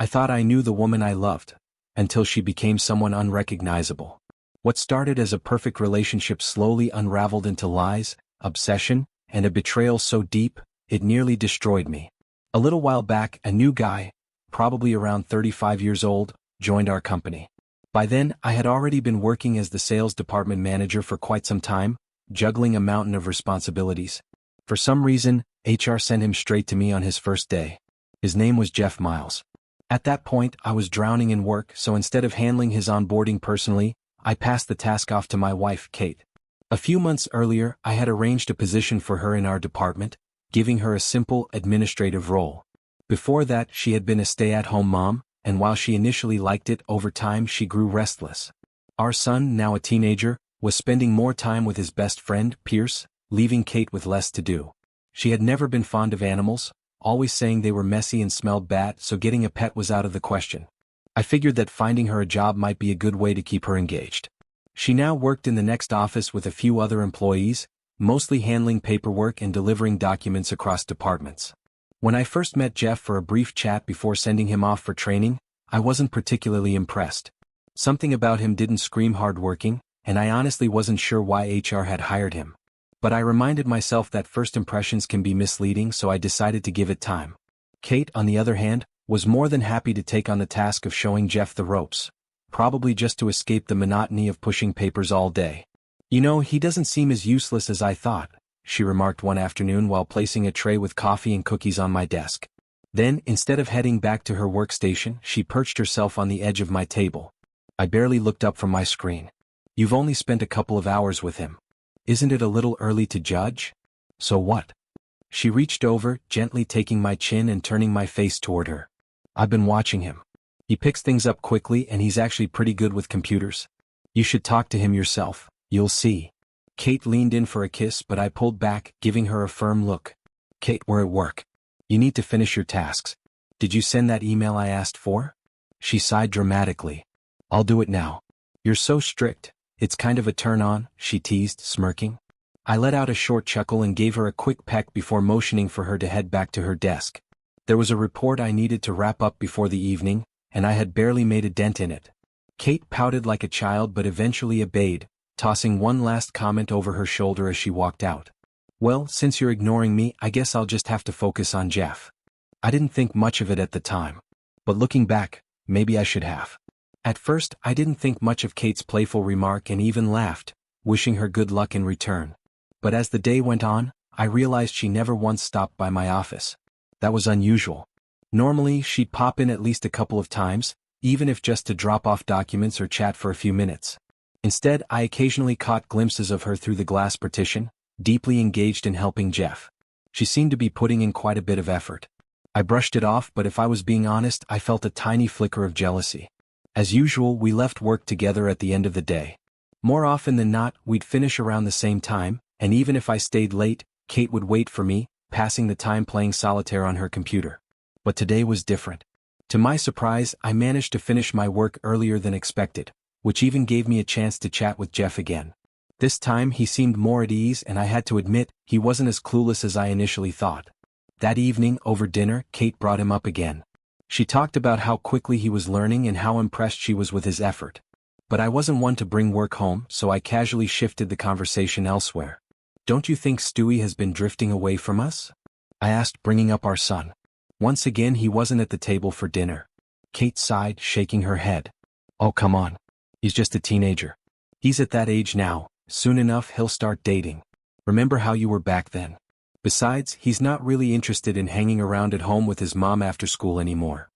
I thought I knew the woman I loved, until she became someone unrecognizable. What started as a perfect relationship slowly unraveled into lies, obsession, and a betrayal so deep, it nearly destroyed me. A little while back, a new guy, probably around 35 years old, joined our company. By then, I had already been working as the sales department manager for quite some time, juggling a mountain of responsibilities. For some reason, HR sent him straight to me on his first day. His name was Jeff Miles. At that point, I was drowning in work, so instead of handling his onboarding personally, I passed the task off to my wife, Kate. A few months earlier, I had arranged a position for her in our department, giving her a simple administrative role. Before that, she had been a stay-at-home mom, and while she initially liked it, over time she grew restless. Our son, now a teenager, was spending more time with his best friend, Pierce, leaving Kate with less to do. She had never been fond of animals, always saying they were messy and smelled bad, so getting a pet was out of the question. I figured that finding her a job might be a good way to keep her engaged. She now worked in the next office with a few other employees, mostly handling paperwork and delivering documents across departments. When I first met Jeff for a brief chat before sending him off for training, I wasn't particularly impressed. Something about him didn't scream hardworking, and I honestly wasn't sure why HR had hired him. But I reminded myself that first impressions can be misleading, so I decided to give it time. Kate, on the other hand, was more than happy to take on the task of showing Jeff the ropes, probably just to escape the monotony of pushing papers all day. "You know, he doesn't seem as useless as I thought," she remarked one afternoon while placing a tray with coffee and cookies on my desk. Then, instead of heading back to her workstation, she perched herself on the edge of my table. I barely looked up from my screen. "You've only spent a couple of hours with him. Isn't it a little early to judge?" "So what?" She reached over, gently taking my chin and turning my face toward her. "I've been watching him. He picks things up quickly and he's actually pretty good with computers. You should talk to him yourself, you'll see." Kate leaned in for a kiss, but I pulled back, giving her a firm look. "Kate, we're at work. You need to finish your tasks. Did you send that email I asked for?" She sighed dramatically. "I'll do it now." "You're so strict. It's kind of a turn-on," she teased, smirking. I let out a short chuckle and gave her a quick peck before motioning for her to head back to her desk. There was a report I needed to wrap up before the evening, and I had barely made a dent in it. Kate pouted like a child but eventually obeyed, tossing one last comment over her shoulder as she walked out. "Well, since you're ignoring me, I guess I'll just have to focus on Jeff." I didn't think much of it at the time. But looking back, maybe I should have. At first, I didn't think much of Kate's playful remark and even laughed, wishing her good luck in return. But as the day went on, I realized she never once stopped by my office. That was unusual. Normally, she'd pop in at least a couple of times, even if just to drop off documents or chat for a few minutes. Instead, I occasionally caught glimpses of her through the glass partition, deeply engaged in helping Jeff. She seemed to be putting in quite a bit of effort. I brushed it off, but if I was being honest, I felt a tiny flicker of jealousy. As usual, we left work together at the end of the day. More often than not, we'd finish around the same time, and even if I stayed late, Kate would wait for me, passing the time playing solitaire on her computer. But today was different. To my surprise, I managed to finish my work earlier than expected, which even gave me a chance to chat with Jeff again. This time he seemed more at ease, and I had to admit, he wasn't as clueless as I initially thought. That evening, over dinner, Kate brought him up again. She talked about how quickly he was learning and how impressed she was with his effort. But I wasn't one to bring work home, so I casually shifted the conversation elsewhere. "Don't you think Stewie has been drifting away from us?" I asked, bringing up our son. Once again, he wasn't at the table for dinner. Kate sighed, shaking her head. "Oh, come on. He's just a teenager. He's at that age now. Soon enough he'll start dating. Remember how you were back then? Besides, he's not really interested in hanging around at home with his mom after school anymore."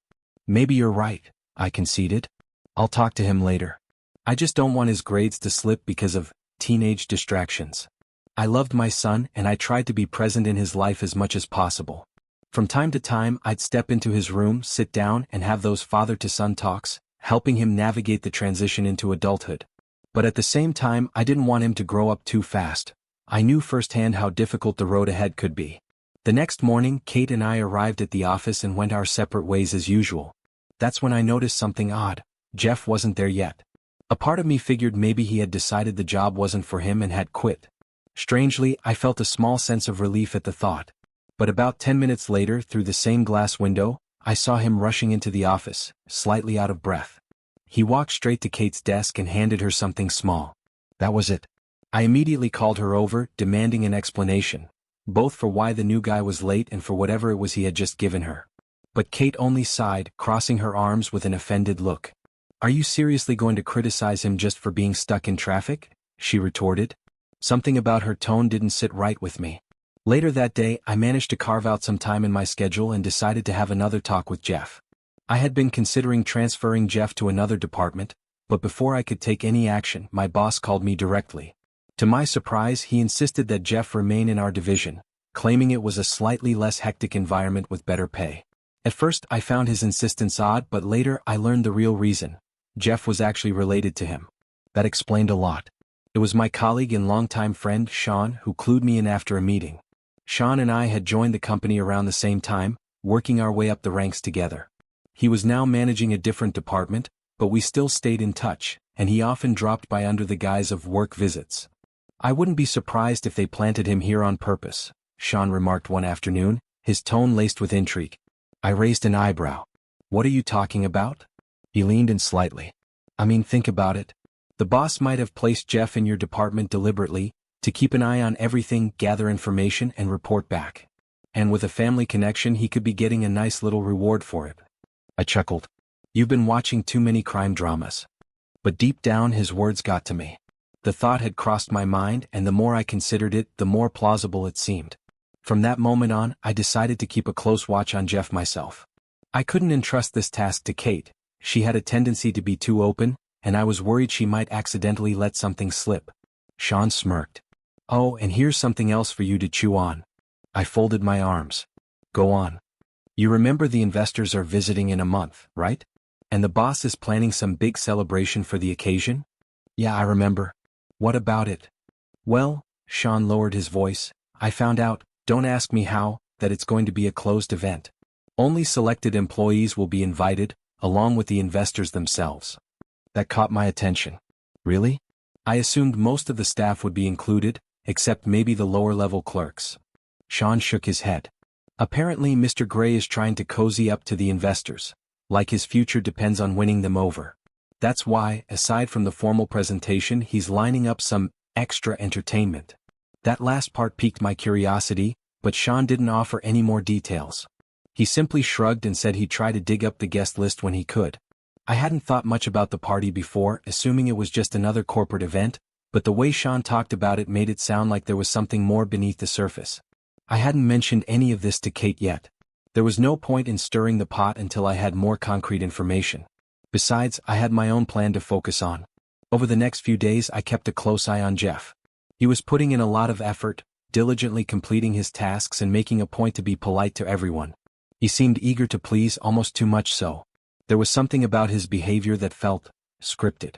"Maybe you're right," I conceded. "I'll talk to him later. I just don't want his grades to slip because of teenage distractions." I loved my son, and I tried to be present in his life as much as possible. From time to time, I'd step into his room, sit down, and have those father-to-son talks, helping him navigate the transition into adulthood. But at the same time, I didn't want him to grow up too fast. I knew firsthand how difficult the road ahead could be. The next morning, Kate and I arrived at the office and went our separate ways as usual. That's when I noticed something odd. Jeff wasn't there yet. A part of me figured maybe he had decided the job wasn't for him and had quit. Strangely, I felt a small sense of relief at the thought. But about 10 minutes later, through the same glass window, I saw him rushing into the office, slightly out of breath. He walked straight to Kate's desk and handed her something small. That was it. I immediately called her over, demanding an explanation, both for why the new guy was late and for whatever it was he had just given her. But Kate only sighed, crossing her arms with an offended look. "Are you seriously going to criticize him just for being stuck in traffic?" she retorted. Something about her tone didn't sit right with me. Later that day, I managed to carve out some time in my schedule and decided to have another talk with Jeff. I had been considering transferring Jeff to another department, but before I could take any action, my boss called me directly. To my surprise, he insisted that Jeff remain in our division, claiming it was a slightly less hectic environment with better pay. At first, I found his insistence odd, but later I learned the real reason. Jeff was actually related to him. That explained a lot. It was my colleague and longtime friend, Sean, who clued me in after a meeting. Sean and I had joined the company around the same time, working our way up the ranks together. He was now managing a different department, but we still stayed in touch, and he often dropped by under the guise of work visits. "I wouldn't be surprised if they planted him here on purpose," Sean remarked one afternoon, his tone laced with intrigue. I raised an eyebrow. "What are you talking about?" He leaned in slightly. "I mean, think about it. The boss might have placed Jeff in your department deliberately, to keep an eye on everything, gather information, and report back. And with a family connection, he could be getting a nice little reward for it." I chuckled. "You've been watching too many crime dramas." But deep down his words got to me. The thought had crossed my mind, and the more I considered it, the more plausible it seemed. From that moment on, I decided to keep a close watch on Jeff myself. I couldn't entrust this task to Kate. She had a tendency to be too open, and I was worried she might accidentally let something slip. Sean smirked. "Oh, and here's something else for you to chew on." I folded my arms. "Go on." "You remember the investors are visiting in a month, right? And the boss is planning some big celebration for the occasion?" "Yeah, I remember." "What about it?" "Well," Sean lowered his voice, "I found out, don't ask me how, that it's going to be a closed event. Only selected employees will be invited, along with the investors themselves." That caught my attention. "Really?" "I assumed most of the staff would be included, except maybe the lower-level clerks." Sean shook his head. "Apparently Mr. Gray is trying to cozy up to the investors, like his future depends on winning them over. That's why, aside from the formal presentation, he's lining up some extra entertainment." That last part piqued my curiosity, but Sean didn't offer any more details. He simply shrugged and said he'd try to dig up the guest list when he could. I hadn't thought much about the party before, assuming it was just another corporate event, but the way Sean talked about it made it sound like there was something more beneath the surface. I hadn't mentioned any of this to Kate yet. There was no point in stirring the pot until I had more concrete information. Besides, I had my own plan to focus on. Over the next few days, I kept a close eye on Jeff. He was putting in a lot of effort, diligently completing his tasks and making a point to be polite to everyone. He seemed eager to please, almost too much so. There was something about his behavior that felt scripted.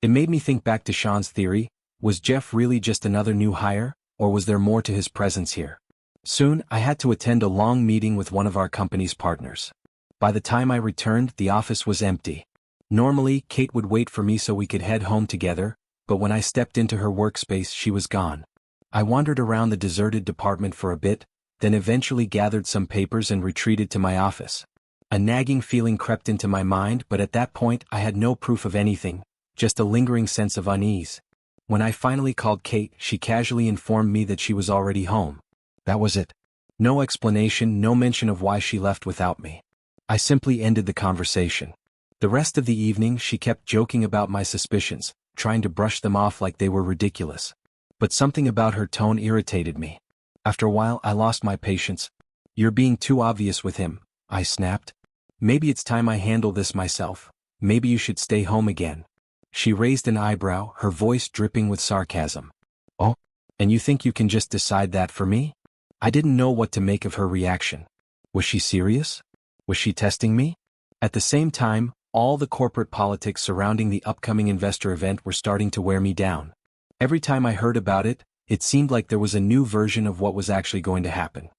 It made me think back to Sean's theory. Was Jeff really just another new hire, or was there more to his presence here? Soon, I had to attend a long meeting with one of our company's partners. By the time I returned, the office was empty. Normally, Kate would wait for me so we could head home together, but when I stepped into her workspace, she was gone. I wandered around the deserted department for a bit, then eventually gathered some papers and retreated to my office. A nagging feeling crept into my mind, but at that point I had no proof of anything, just a lingering sense of unease. When I finally called Kate, she casually informed me that she was already home. That was it. No explanation, no mention of why she left without me. I simply ended the conversation. The rest of the evening she kept joking about my suspicions, trying to brush them off like they were ridiculous. But something about her tone irritated me. After a while I lost my patience. "You're being too obvious with him," I snapped. "Maybe it's time I handle this myself. Maybe you should stay home again." She raised an eyebrow, her voice dripping with sarcasm. "Oh? And you think you can just decide that for me?" I didn't know what to make of her reaction. Was she serious? Was she testing me? At the same time, all the corporate politics surrounding the upcoming investor event were starting to wear me down. Every time I heard about it, it seemed like there was a new version of what was actually going to happen.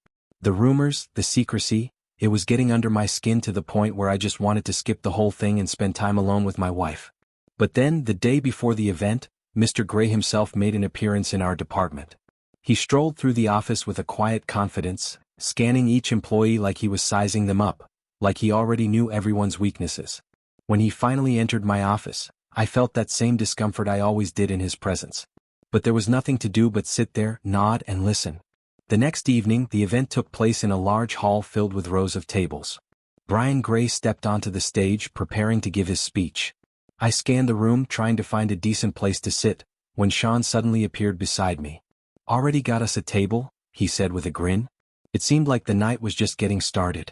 The rumors, the secrecy, it was getting under my skin to the point where I just wanted to skip the whole thing and spend time alone with my wife. But then, the day before the event, Mr. Gray himself made an appearance in our department. He strolled through the office with a quiet confidence, scanning each employee like he was sizing them up, like he already knew everyone's weaknesses. When he finally entered my office, I felt that same discomfort I always did in his presence. But there was nothing to do but sit there, nod, and listen. The next evening, the event took place in a large hall filled with rows of tables. Brian Gray stepped onto the stage, preparing to give his speech. I scanned the room, trying to find a decent place to sit, when Sean suddenly appeared beside me. "Already got us a table?" he said with a grin. It seemed like the night was just getting started.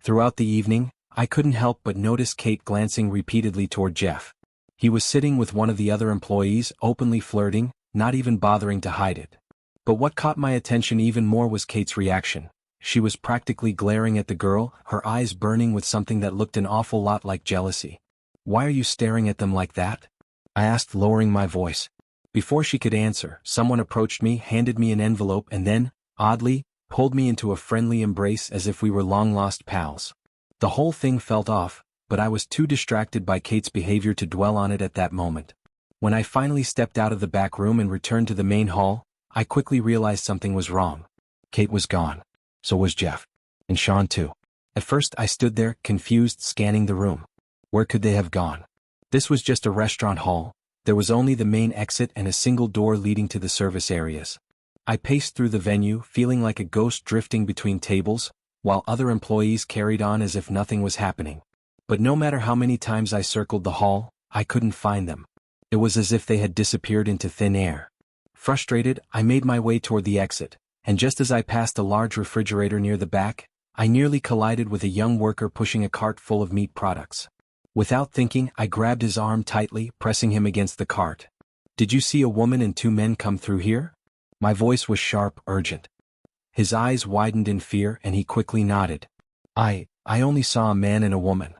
Throughout the evening, I couldn't help but notice Kate glancing repeatedly toward Jeff. He was sitting with one of the other employees, openly flirting, not even bothering to hide it. But what caught my attention even more was Kate's reaction. She was practically glaring at the girl, her eyes burning with something that looked an awful lot like jealousy. "Why are you staring at them like that?" I asked, lowering my voice. Before she could answer, someone approached me, handed me an envelope, and then, oddly, pulled me into a friendly embrace as if we were long-lost pals. The whole thing felt off, but I was too distracted by Kate's behavior to dwell on it at that moment. When I finally stepped out of the back room and returned to the main hall, I quickly realized something was wrong. Kate was gone. So was Jeff. And Sean too. At first I stood there, confused, scanning the room. Where could they have gone? This was just a restaurant hall. There was only the main exit and a single door leading to the service areas. I paced through the venue, feeling like a ghost drifting between tables, while other employees carried on as if nothing was happening. But no matter how many times I circled the hall, I couldn't find them. It was as if they had disappeared into thin air. Frustrated, I made my way toward the exit, and just as I passed a large refrigerator near the back, I nearly collided with a young worker pushing a cart full of meat products. Without thinking, I grabbed his arm tightly, pressing him against the cart. "Did you see a woman and two men come through here?" My voice was sharp, urgent. His eyes widened in fear and he quickly nodded. I only saw a man and a woman.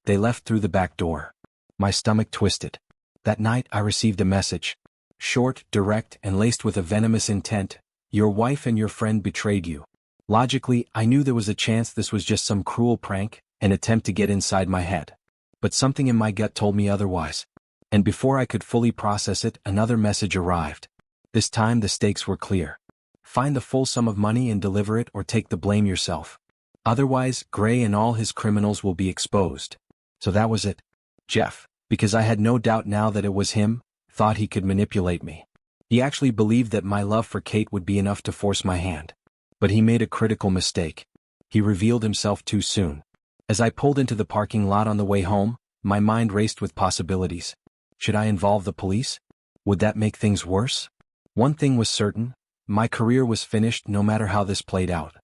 They left through the back door." My stomach twisted. That night I received a message. Short, direct, and laced with a venomous intent. "Your wife and your friend betrayed you." Logically, I knew there was a chance this was just some cruel prank, an attempt to get inside my head. But something in my gut told me otherwise. And before I could fully process it, another message arrived. This time the stakes were clear. Find the full sum of money and deliver it, or take the blame yourself. Otherwise, Gray and all his criminals will be exposed. So that was it. Jeff, because I had no doubt now that it was him, thought he could manipulate me. He actually believed that my love for Kate would be enough to force my hand. But he made a critical mistake. He revealed himself too soon. As I pulled into the parking lot on the way home, my mind raced with possibilities. Should I involve the police? Would that make things worse? One thing was certain, my career was finished no matter how this played out.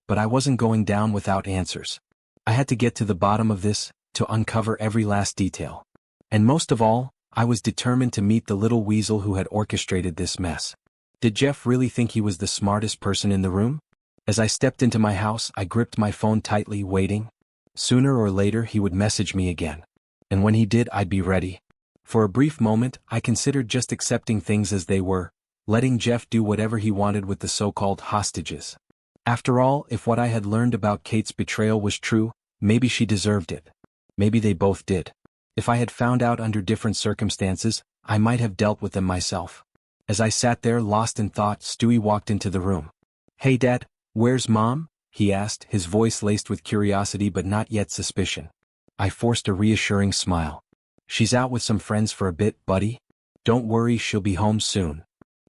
But I wasn't going down without answers. I had to get to the bottom of this, to uncover every last detail. And most of all, I was determined to meet the little weasel who had orchestrated this mess. Did Jeff really think he was the smartest person in the room? As I stepped into my house, I gripped my phone tightly, waiting. Sooner or later he would message me again. And when he did, I'd be ready. For a brief moment, I considered just accepting things as they were, letting Jeff do whatever he wanted with the so-called hostages. After all, if what I had learned about Kate's betrayal was true, maybe she deserved it. Maybe they both did. If I had found out under different circumstances, I might have dealt with them myself. As I sat there lost in thought, Stewie walked into the room. "Hey Dad, where's Mom?" he asked, his voice laced with curiosity but not yet suspicion. I forced a reassuring smile. "She's out with some friends for a bit, buddy. Don't worry, she'll be home soon."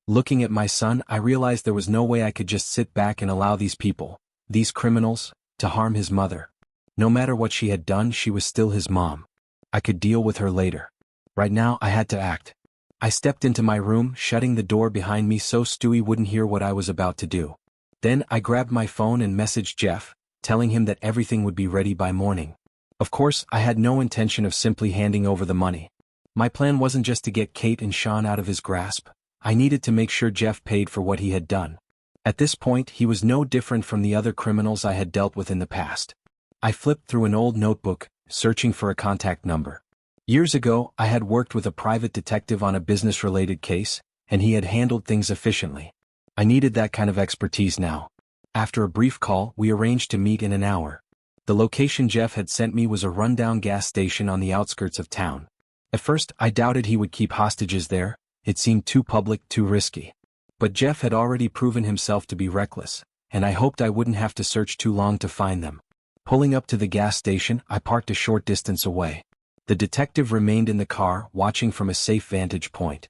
Looking at my son, I realized there was no way I could just sit back and allow these people, these criminals, to harm his mother. No matter what she had done, she was still his mom. I could deal with her later. Right now, I had to act. I stepped into my room, shutting the door behind me so Stewie wouldn't hear what I was about to do. Then I grabbed my phone and messaged Jeff, telling him that everything would be ready by morning. Of course, I had no intention of simply handing over the money. My plan wasn't just to get Kate and Sean out of his grasp. I needed to make sure Jeff paid for what he had done. At this point, he was no different from the other criminals I had dealt with in the past. I flipped through an old notebook, searching for a contact number. Years ago, I had worked with a private detective on a business-related case, and he had handled things efficiently. I needed that kind of expertise now. After a brief call, we arranged to meet in an hour. The location Jeff had sent me was a rundown gas station on the outskirts of town. At first, I doubted he would keep hostages there. It seemed too public, too risky. But Jeff had already proven himself to be reckless, and I hoped I wouldn't have to search too long to find them. Pulling up to the gas station, I parked a short distance away. The detective remained in the car, watching from a safe vantage point.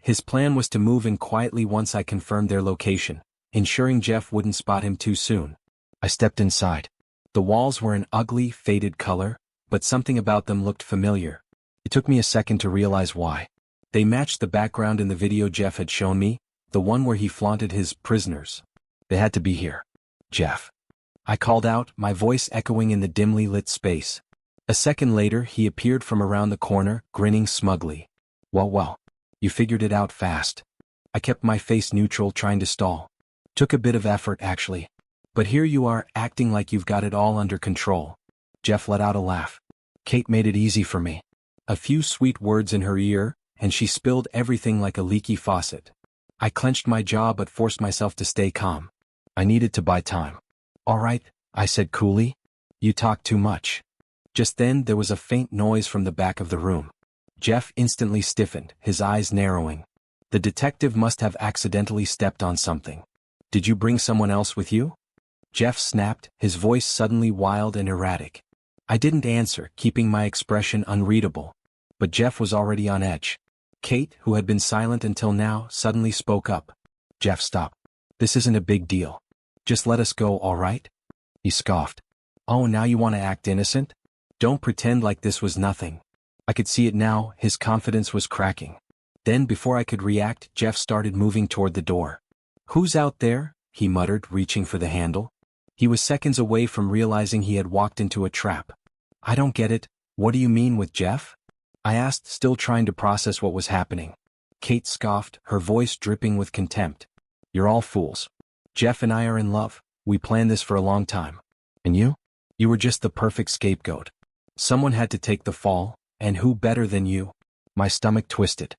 His plan was to move in quietly once I confirmed their location, ensuring Jeff wouldn't spot him too soon. I stepped inside. The walls were an ugly, faded color, but something about them looked familiar. It took me a second to realize why. They matched the background in the video Jeff had shown me, the one where he flaunted his prisoners. They had to be here. Jeff. I called out, my voice echoing in the dimly lit space. A second later, he appeared from around the corner, grinning smugly. Well, you figured it out fast. I kept my face neutral, trying to stall. Took a bit of effort, actually. But here you are, acting like you've got it all under control. Jeff let out a laugh. Kate made it easy for me. A few sweet words in her ear, and she spilled everything like a leaky faucet. I clenched my jaw but forced myself to stay calm. I needed to buy time. All right, I said coolly. You talk too much. Just then there was a faint noise from the back of the room. Jeff instantly stiffened, his eyes narrowing. The detective must have accidentally stepped on something. Did you bring someone else with you? Jeff snapped, his voice suddenly wild and erratic. I didn't answer, keeping my expression unreadable. But Jeff was already on edge. Kate, who had been silent until now, suddenly spoke up. Jeff, stop. This isn't a big deal. Just let us go, all right? He scoffed. Oh, now you want to act innocent? Don't pretend like this was nothing. I could see it now, his confidence was cracking. Then before I could react, Jeff started moving toward the door. Who's out there? He muttered, reaching for the handle. He was seconds away from realizing he had walked into a trap. I don't get it. What do you mean with Jeff? I asked, still trying to process what was happening. Kate scoffed, her voice dripping with contempt. You're all fools. Jeff and I are in love. We planned this for a long time. And you? You were just the perfect scapegoat. Someone had to take the fall, and who better than you? My stomach twisted.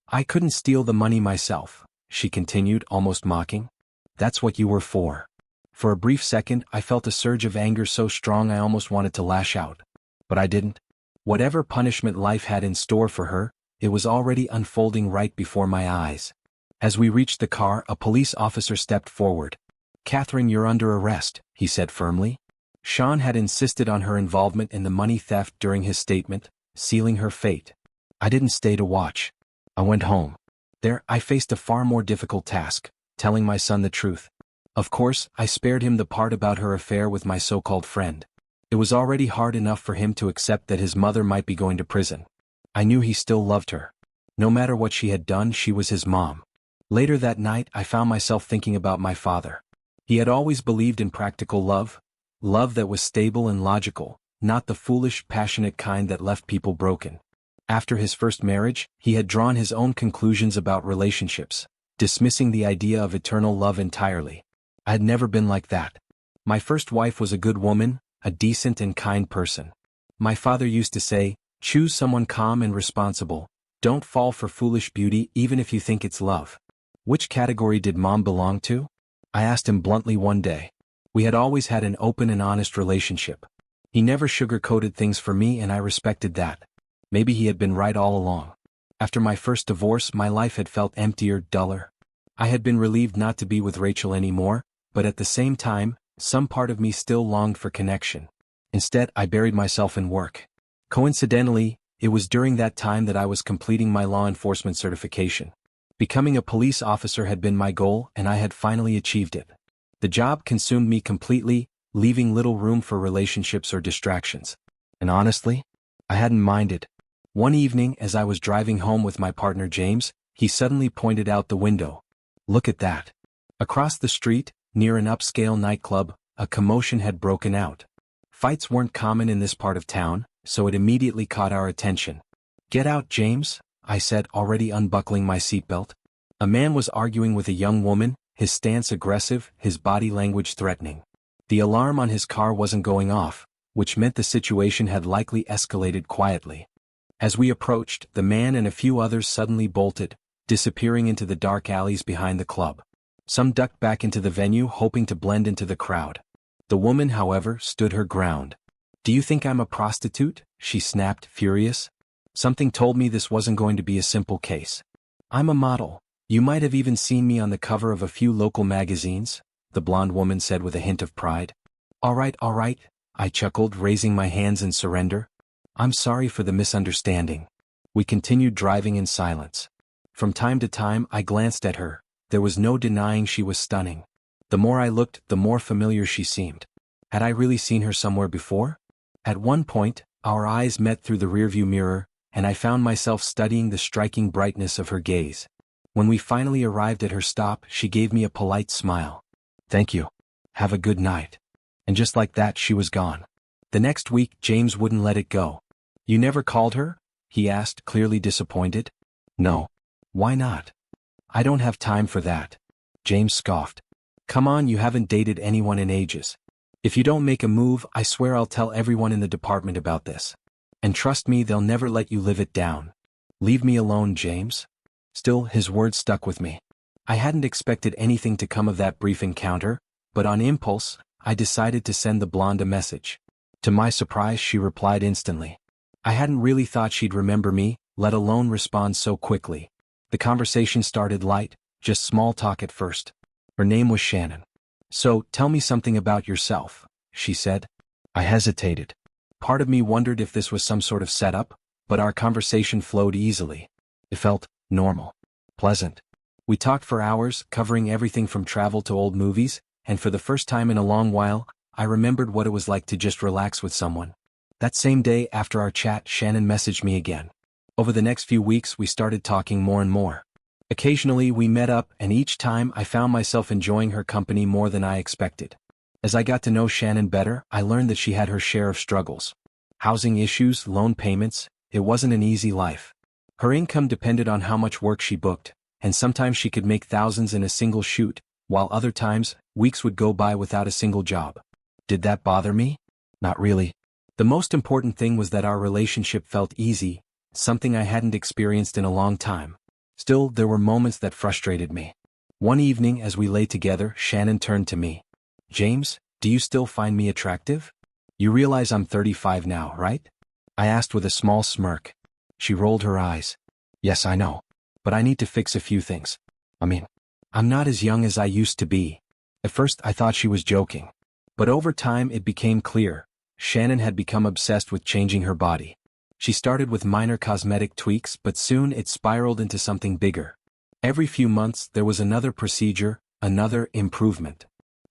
I couldn't steal the money myself, she continued, almost mocking. That's what you were for. For a brief second, I felt a surge of anger so strong I almost wanted to lash out. But I didn't. Whatever punishment life had in store for her, it was already unfolding right before my eyes. As we reached the car, a police officer stepped forward. Catherine, you're under arrest, he said firmly. Sean had insisted on her involvement in the money theft during his statement, sealing her fate. I didn't stay to watch. I went home. There, I faced a far more difficult task, telling my son the truth. Of course, I spared him the part about her affair with my so-called friend. It was already hard enough for him to accept that his mother might be going to prison. I knew he still loved her. No matter what she had done, she was his mom. Later that night, I found myself thinking about my father. He had always believed in practical love, love that was stable and logical, not the foolish, passionate kind that left people broken. After his first marriage, he had drawn his own conclusions about relationships, dismissing the idea of eternal love entirely. I had never been like that. My first wife was a good woman, a decent and kind person. My father used to say, choose someone calm and responsible. Don't fall for foolish beauty even if you think it's love. Which category did Mom belong to? I asked him bluntly one day. We had always had an open and honest relationship. He never sugar-coated things for me and I respected that. Maybe he had been right all along. After my first divorce, my life had felt emptier, duller. I had been relieved not to be with Rachel anymore, but at the same time, some part of me still longed for connection. Instead, I buried myself in work. Coincidentally, it was during that time that I was completing my law enforcement certification. Becoming a police officer had been my goal, and I had finally achieved it. The job consumed me completely, leaving little room for relationships or distractions. And honestly, I hadn't minded. One evening, as I was driving home with my partner James, he suddenly pointed out the window. Look at that. Across the street, near an upscale nightclub, a commotion had broken out. Fights weren't common in this part of town, so it immediately caught our attention. Get out, James, I said, already unbuckling my seatbelt. A man was arguing with a young woman, his stance aggressive, his body language threatening. The alarm on his car wasn't going off, which meant the situation had likely escalated quietly. As we approached, the man and a few others suddenly bolted, disappearing into the dark alleys behind the club. Some ducked back into the venue, hoping to blend into the crowd. The woman, however, stood her ground. Do you think I'm a prostitute? She snapped, furious. Something told me this wasn't going to be a simple case. I'm a model. You might have even seen me on the cover of a few local magazines, the blonde woman said with a hint of pride. All right, I chuckled, raising my hands in surrender. I'm sorry for the misunderstanding. We continued driving in silence. From time to time I glanced at her. There was no denying she was stunning. The more I looked, the more familiar she seemed. Had I really seen her somewhere before? At one point, our eyes met through the rearview mirror, and I found myself studying the striking brightness of her gaze. When we finally arrived at her stop, she gave me a polite smile. Thank you. Have a good night. And just like that, she was gone. The next week, James wouldn't let it go. You never called her? He asked, clearly disappointed. No. Why not? I don't have time for that. James scoffed. Come on, you haven't dated anyone in ages. If you don't make a move, I swear I'll tell everyone in the department about this. And trust me, they'll never let you live it down. Leave me alone, James. Still, his words stuck with me. I hadn't expected anything to come of that brief encounter, but on impulse, I decided to send the blonde a message. To my surprise, she replied instantly. I hadn't really thought she'd remember me, let alone respond so quickly. The conversation started light, just small talk at first. Her name was Shannon. So, tell me something about yourself, she said. I hesitated. Part of me wondered if this was some sort of setup, but our conversation flowed easily. It felt normal, pleasant. We talked for hours, covering everything from travel to old movies, and for the first time in a long while, I remembered what it was like to just relax with someone. That same day after our chat, Shannon messaged me again. Over the next few weeks, we started talking more and more. Occasionally, we met up, and each time I found myself enjoying her company more than I expected. As I got to know Shannon better, I learned that she had her share of struggles. Housing issues, loan payments, it wasn't an easy life. Her income depended on how much work she booked, and sometimes she could make thousands in a single shoot, while other times, weeks would go by without a single job. Did that bother me? Not really. The most important thing was that our relationship felt easy, something I hadn't experienced in a long time. Still, there were moments that frustrated me. One evening, as we lay together, Shannon turned to me. James, do you still find me attractive? You realize I'm 35 now, right? I asked with a small smirk. She rolled her eyes. Yes, I know. But I need to fix a few things. I'm not as young as I used to be. At first, I thought she was joking. But over time, it became clear. Shannon had become obsessed with changing her body. She started with minor cosmetic tweaks, but soon it spiraled into something bigger. Every few months, there was another procedure, another improvement.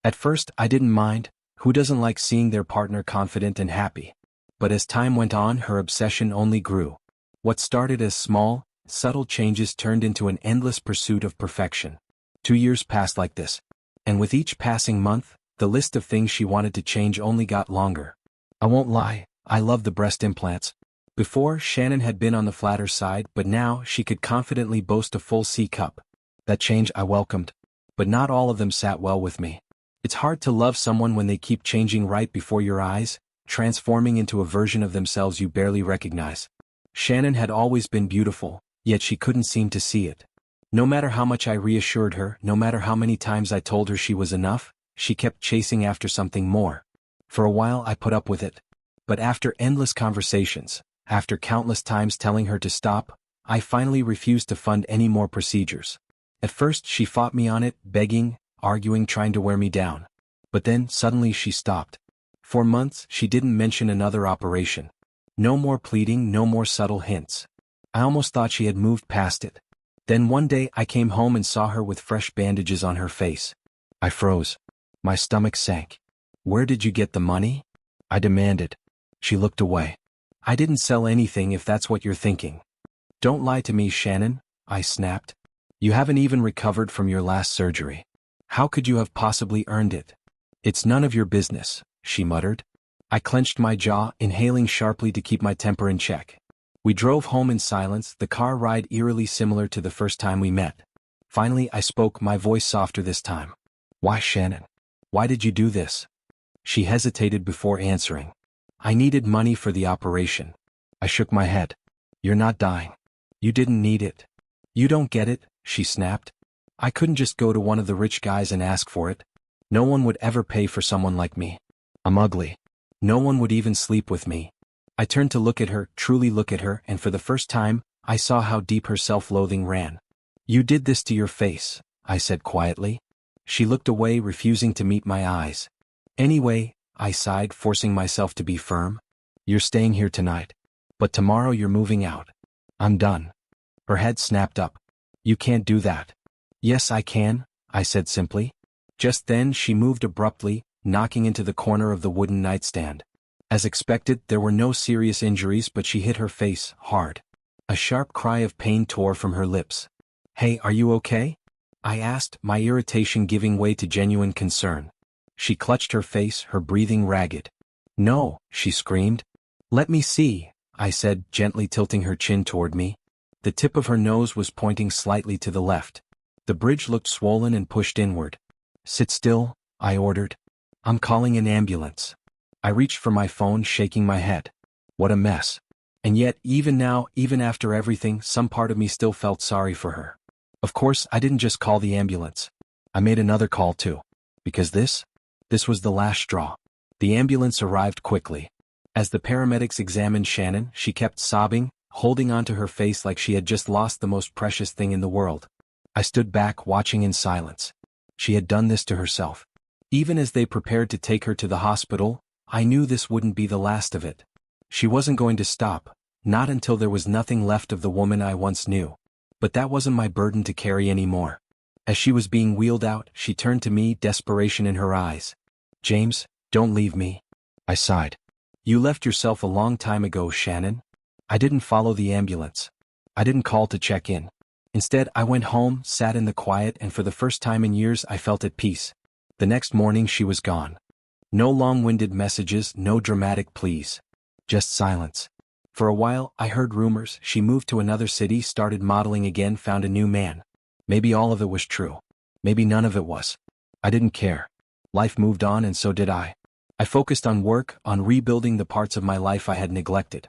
At first, I didn't mind. Who doesn't like seeing their partner confident and happy? But as time went on, her obsession only grew. What started as small, subtle changes turned into an endless pursuit of perfection. 2 years passed like this. And with each passing month, the list of things she wanted to change only got longer. I won't lie, I love the breast implants. Before, Shannon had been on the flatter side, but now she could confidently boast a full C-cup. That change I welcomed. But not all of them sat well with me. It's hard to love someone when they keep changing right before your eyes, transforming into a version of themselves you barely recognize. Shannon had always been beautiful, yet she couldn't seem to see it. No matter how much I reassured her, no matter how many times I told her she was enough, she kept chasing after something more. For a while I put up with it. But after endless conversations, after countless times telling her to stop, I finally refused to fund any more procedures. At first she fought me on it, begging, arguing, trying to wear me down. But then, suddenly she stopped. For months, she didn't mention another operation. No more pleading, no more subtle hints. I almost thought she had moved past it. Then one day I came home and saw her with fresh bandages on her face. I froze. My stomach sank. Where did you get the money? I demanded. She looked away. I didn't sell anything if that's what you're thinking. Don't lie to me, Shannon, I snapped. You haven't even recovered from your last surgery. How could you have possibly earned it? It's none of your business, she muttered. I clenched my jaw, inhaling sharply to keep my temper in check. We drove home in silence, the car ride eerily similar to the first time we met. Finally, I spoke, my voice softer this time. Why, Shannon? Why did you do this? She hesitated before answering. I needed money for the operation. I shook my head. You're not dying. You didn't need it. You don't get it, she snapped. I couldn't just go to one of the rich guys and ask for it. No one would ever pay for someone like me. I'm ugly. No one would even sleep with me. I turned to look at her, truly look at her, and for the first time, I saw how deep her self-loathing ran. You did this to your face, I said quietly. She looked away, refusing to meet my eyes. Anyway, I sighed, forcing myself to be firm. You're staying here tonight. But tomorrow you're moving out. I'm done. Her head snapped up. You can't do that. Yes, I can, I said simply. Just then she moved abruptly, knocking into the corner of the wooden nightstand. As expected, there were no serious injuries, but she hit her face hard. A sharp cry of pain tore from her lips. Hey, are you okay? I asked, my irritation giving way to genuine concern. She clutched her face, her breathing ragged. No, she screamed. Let me see, I said, gently tilting her chin toward me. The tip of her nose was pointing slightly to the left. The bridge looked swollen and pushed inward. Sit still, I ordered. I'm calling an ambulance. I reached for my phone, shaking my head. What a mess. And yet, even now, even after everything, some part of me still felt sorry for her. Of course, I didn't just call the ambulance. I made another call too. Because this was the last straw. The ambulance arrived quickly. As the paramedics examined Shannon, she kept sobbing, holding onto her face like she had just lost the most precious thing in the world. I stood back, watching in silence. She had done this to herself. Even as they prepared to take her to the hospital, I knew this wouldn't be the last of it. She wasn't going to stop, not until there was nothing left of the woman I once knew. But that wasn't my burden to carry anymore. As she was being wheeled out, she turned to me, desperation in her eyes. James, don't leave me. I sighed. You left yourself a long time ago, Shannon. I didn't follow the ambulance. I didn't call to check in. Instead, I went home, sat in the quiet, and for the first time in years I felt at peace. The next morning she was gone. No long-winded messages, no dramatic pleas. Just silence. For a while, I heard rumors. She moved to another city, started modeling again, found a new man. Maybe all of it was true. Maybe none of it was. I didn't care. Life moved on, and so did I. I focused on work, on rebuilding the parts of my life I had neglected.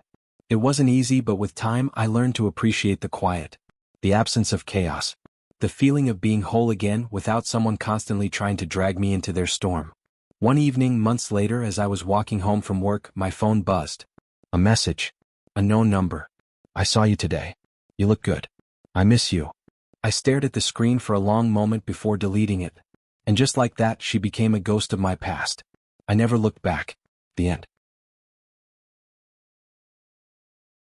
It wasn't easy, but with time I learned to appreciate the quiet, the absence of chaos, the feeling of being whole again without someone constantly trying to drag me into their storm. One evening, months later, as I was walking home from work, my phone buzzed. A message. A known number. I saw you today. You look good. I miss you. I stared at the screen for a long moment before deleting it. And just like that, she became a ghost of my past. I never looked back. The end.